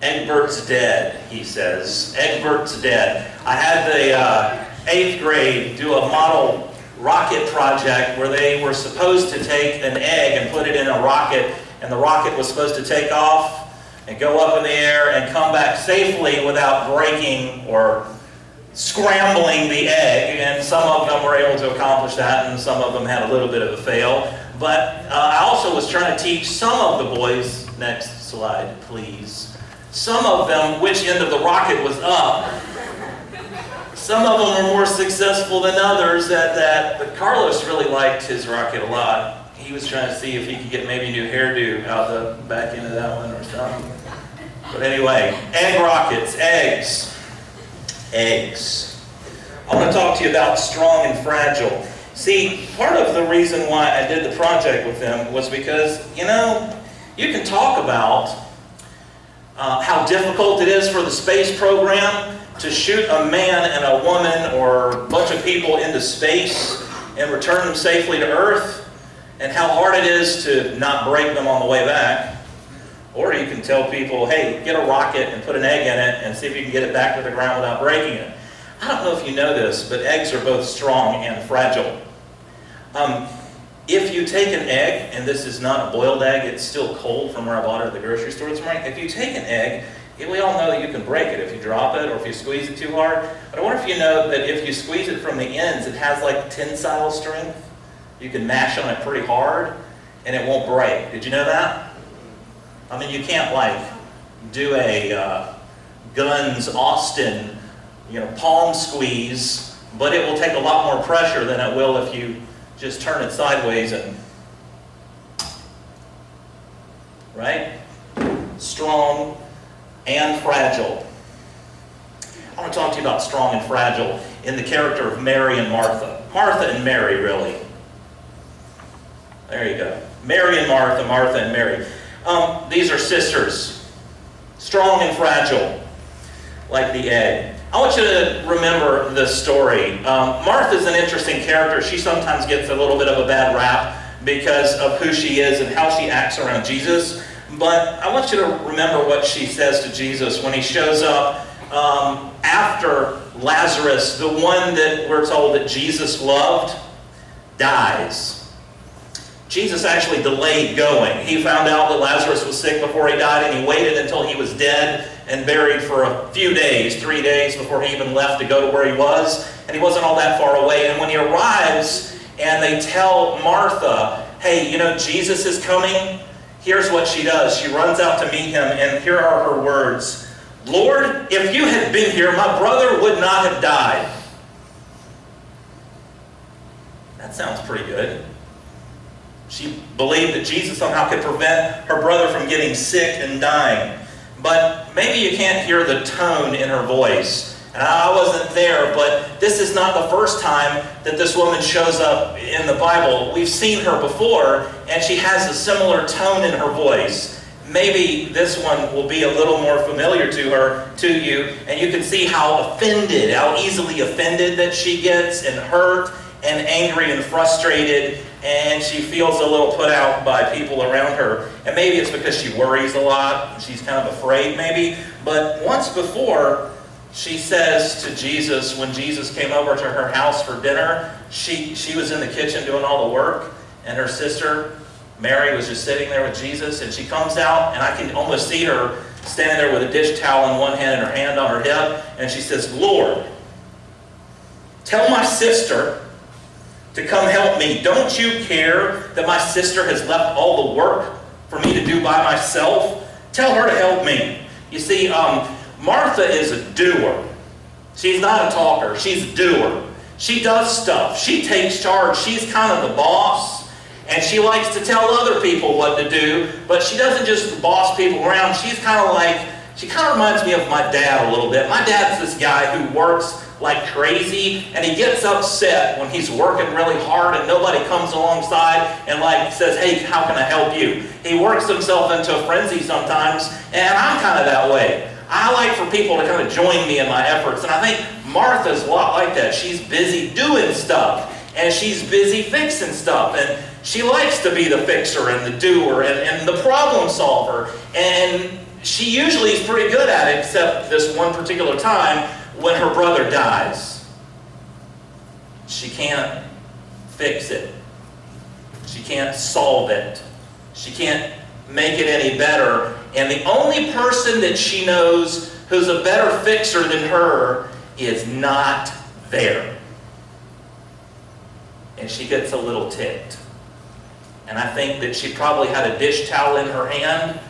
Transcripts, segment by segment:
Egbert's dead, he says. Egbert's dead. I had the 8th grade do a model rocket project where they were supposed to take an egg and put it in a rocket, and the rocket was supposed to take off and go up in the air and come back safely without breaking or scrambling the egg. And some of them were able to accomplish that, and some of them had a little bit of a fail. But I also was trying to teach some of the boys, next slide please, some of them which end of the rocket was up. Some of them were more successful than others at that, but Carlos really liked his rocket a lot. He was trying to see if he could get maybe a new hairdo out the back end of that one or something. But anyway, egg rockets, eggs. Eggs. I want to talk to you about strong and fragile. See, part of the reason why I did the project with them was because, you know, you can talk about how difficult it is for the space program to shoot a man and a woman or a bunch of people into space and return them safely to Earth, and how hard it is to not break them on the way back. Or you can tell people, hey, get a rocket and put an egg in it and see if you can get it back to the ground without breaking it. I don't know if you know this, but eggs are both strong and fragile. If you take an egg, and this is not a boiled egg, it's still cold from where I bought it at the grocery store this morning. If you take an egg, we all know that you can break it if you drop it or if you squeeze it too hard. But I wonder if you know that if you squeeze it from the ends, it has like tensile strength. You can mash on it pretty hard and it won't break. Did you know that? I mean, you can't like do a Guns Austin, palm squeeze, but it will take a lot more pressure than it will if you just turn it sideways and, right? Strong and fragile. I want to talk to you about strong and fragile in the character of Mary and Martha. Martha and Mary, really. There you go. Mary and Martha, Martha and Mary. These are sisters. Strong and fragile, like the egg. I want you to remember this story. Martha's an interesting character. She sometimes gets a little bit of a bad rap because of who she is and how she acts around Jesus. But I want you to remember what she says to Jesus when he shows up after Lazarus, the one that we're told that Jesus loved, dies. Jesus actually delayed going. He found out that Lazarus was sick before he died, and he waited until he was dead and buried for a few days, 3 days, before he even left to go to where he was. And he wasn't all that far away. And when he arrives and they tell Martha, hey, Jesus is coming, here's what she does. She runs out to meet him, and here are her words. Lord, if you had been here, my brother would not have died. That sounds pretty good. She believed that Jesus somehow could prevent her brother from getting sick and dying. But maybe you can't hear the tone in her voice. And I wasn't there, but this is not the first time that this woman shows up in the Bible. We've seen her before, and she has a similar tone in her voice. Maybe this one will be a little more familiar to you, and you can see how easily offended that she gets, and hurt, and angry, and frustrated, and she feels a little put out by people around her. And maybe it's because she worries a lot, she's kind of afraid maybe, but once before, she says to Jesus, when Jesus came over to her house for dinner, she was in the kitchen doing all the work, and her sister, Mary, was just sitting there with Jesus, and she comes out, and I can almost see her standing there with a dish towel in one hand and her hand on her hip, and she says, Lord, tell my sister to come help me. Don't you care that my sister has left all the work for me to do by myself? Tell her to help me. You see, Martha is a doer. She's not a talker. She's a doer. She does stuff. She takes charge. She's kind of the boss. And she likes to tell other people what to do. But she doesn't just boss people around. She kind of reminds me of my dad a little bit. My dad's this guy who works like crazy, and he gets upset when he's working really hard and nobody comes alongside and says, hey, how can I help you? He works himself into a frenzy sometimes, and I'm kind of that way. I like for people to kind of join me in my efforts, and I think Martha's a lot like that. She's busy doing stuff, and she's busy fixing stuff, and she likes to be the fixer and the doer and the problem solver, and she usually is pretty good at it, except this one particular time when her brother dies. She can't fix it. She can't solve it. She can't make it any better. And the only person that she knows who's a better fixer than her is not there. And she gets a little ticked. And I think that she probably had a dish towel in her hand,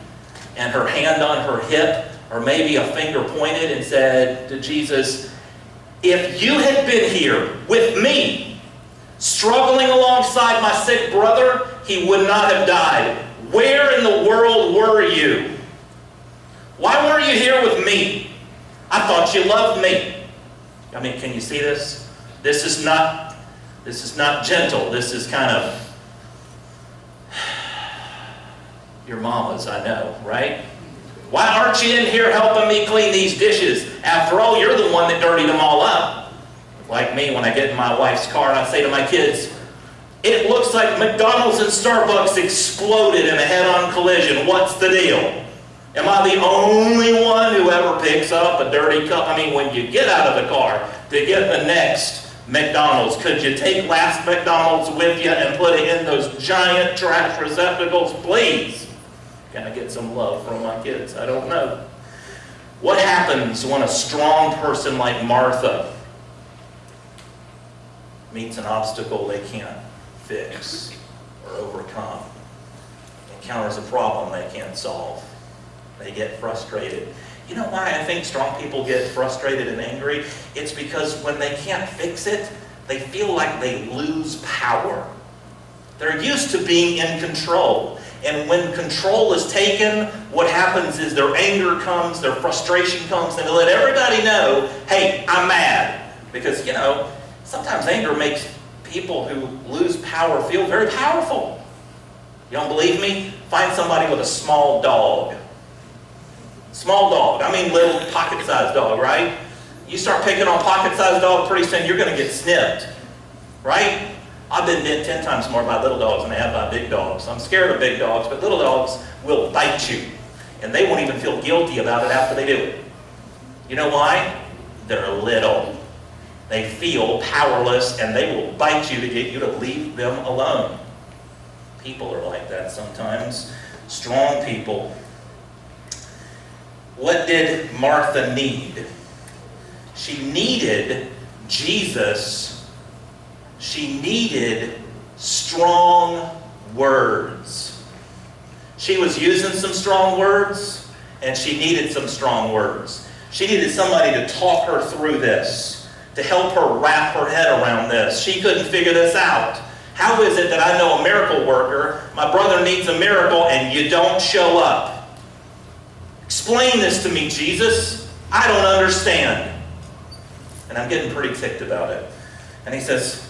and her hand on her hip, or maybe a finger pointed, and said to Jesus, if you had been here with me, struggling alongside my sick brother, he would not have died. Where in the world were you? Why weren't you here with me? I thought you loved me. I mean, can you see this? This is not gentle. This is kind of your mama's, I know, right? Why aren't you in here helping me clean these dishes? After all, you're the one that dirtied them all up. Like me, when I get in my wife's car and I say to my kids, it looks like McDonald's and Starbucks exploded in a head-on collision. What's the deal? Am I the only one who ever picks up a dirty cup? I mean, when you get out of the car to get the next McDonald's, could you take last McDonald's with you and put it in those giant trash receptacles, please? Can I get some love from my kids? I don't know. What happens when a strong person like Martha meets an obstacle they can't fix or overcome, encounters a problem they can't solve? They get frustrated. You know why I think strong people get frustrated and angry? It's because when they can't fix it, they feel like they lose power. They're used to being in control. And when control is taken, what happens is their anger comes, their frustration comes, and they let everybody know, hey, I'm mad. Because, you know, sometimes anger makes people who lose power feel very powerful. You don't believe me? Find somebody with a small dog. Small dog. I mean little pocket-sized dog, right? You start picking on pocket-sized dog, pretty soon you're going to get snipped. Right? I've been bit 10 times more by little dogs than I have by big dogs. I'm scared of big dogs, but little dogs will bite you. And they won't even feel guilty about it after they do it. You know why? They're little. They feel powerless, and they will bite you to get you to leave them alone. People are like that sometimes. Strong people. What did Martha need? She needed Jesus. She needed strong words. She was using some strong words, and she needed some strong words. She needed somebody to talk her through this, to help her wrap her head around this. She couldn't figure this out. How is it that I know a miracle worker, my brother needs a miracle, and you don't show up? Explain this to me, Jesus. I don't understand. And I'm getting pretty ticked about it. And he says,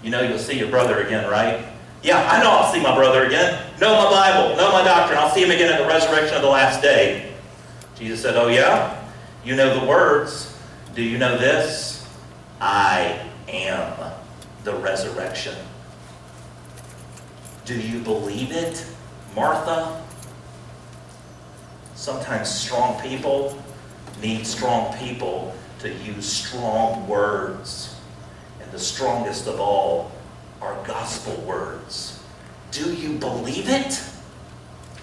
you know you'll see your brother again, right? Yeah, I know I'll see my brother again. Know my Bible, know my doctrine. I'll see him again at the resurrection of the last day. Jesus said, oh yeah? You know the words. Do you know this? I am the resurrection. Do you believe it, Martha? Sometimes strong people need strong people to use strong words. And the strongest of all are gospel words. Do you believe it?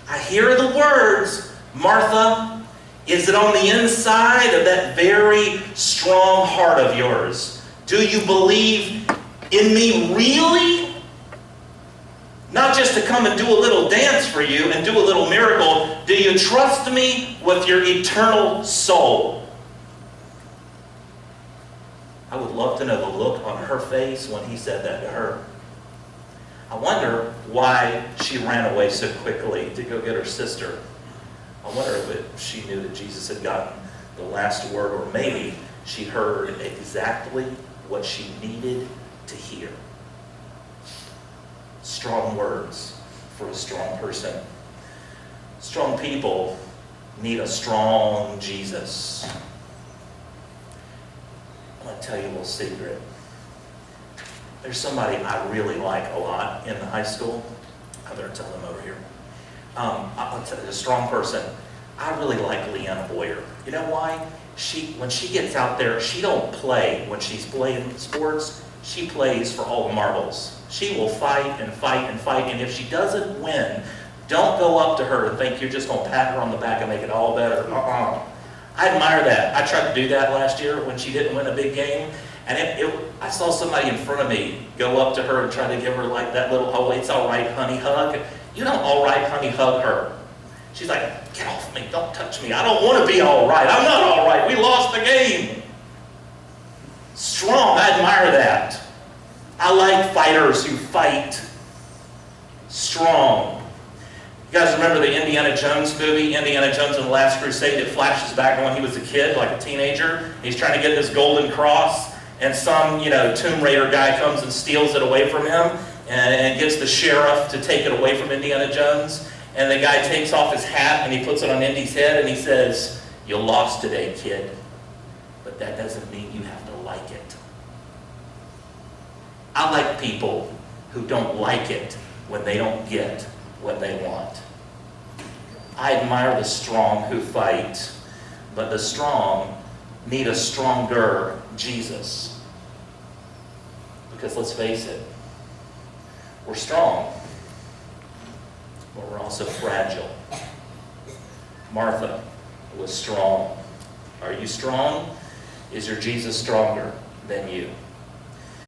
I hear the words, Martha. Is it on the inside of that very strong heart of yours? Do you believe in me really? Not just to come and do a little dance for you and do a little miracle. Do you trust me with your eternal soul? I would love to know the look on her face when he said that to her. I wonder why she ran away so quickly to go get her sister. I wonder if she knew that Jesus had gotten the last word, or maybe she heard exactly what she needed to hear. Strong words for a strong person. Strong people need a strong Jesus. I'm going to tell you a little secret. There's somebody I really like a lot in the high school. I better tell them over here. a strong person. I really like Leanna Boyer. You know why? When she gets out there, she don't play when she's playing sports. She plays for all the marbles. She will fight and fight and fight, and if she doesn't win, don't go up to her and think you're just going to pat her on the back and make it all better. I admire that. I tried to do that last year when she didn't win a big game, and I saw somebody in front of me go up to her and try to give her like that little, oh, it's all right, honey, hug. You don't all right, honey, hug her. She's like, get off me, don't touch me. I don't want to be all right. I'm not all right. We lost the game. Strong, I admire that. I like fighters who fight. Strong. You guys remember the Indiana Jones movie, Indiana Jones and the Last Crusade? It flashes back to when he was a kid, like a teenager. He's trying to get this golden cross, and some, Tomb Raider guy comes and steals it away from him and gets the sheriff to take it away from Indiana Jones. And the guy takes off his hat and he puts it on Indy's head and he says, "You lost today, kid. But that doesn't mean you have to like it." I like people who don't like it when they don't get what they want. I admire the strong who fight, but the strong need a stronger Jesus. Because let's face it, we're strong, but we're also fragile. Martha was strong. Are you strong? Is your Jesus stronger than you?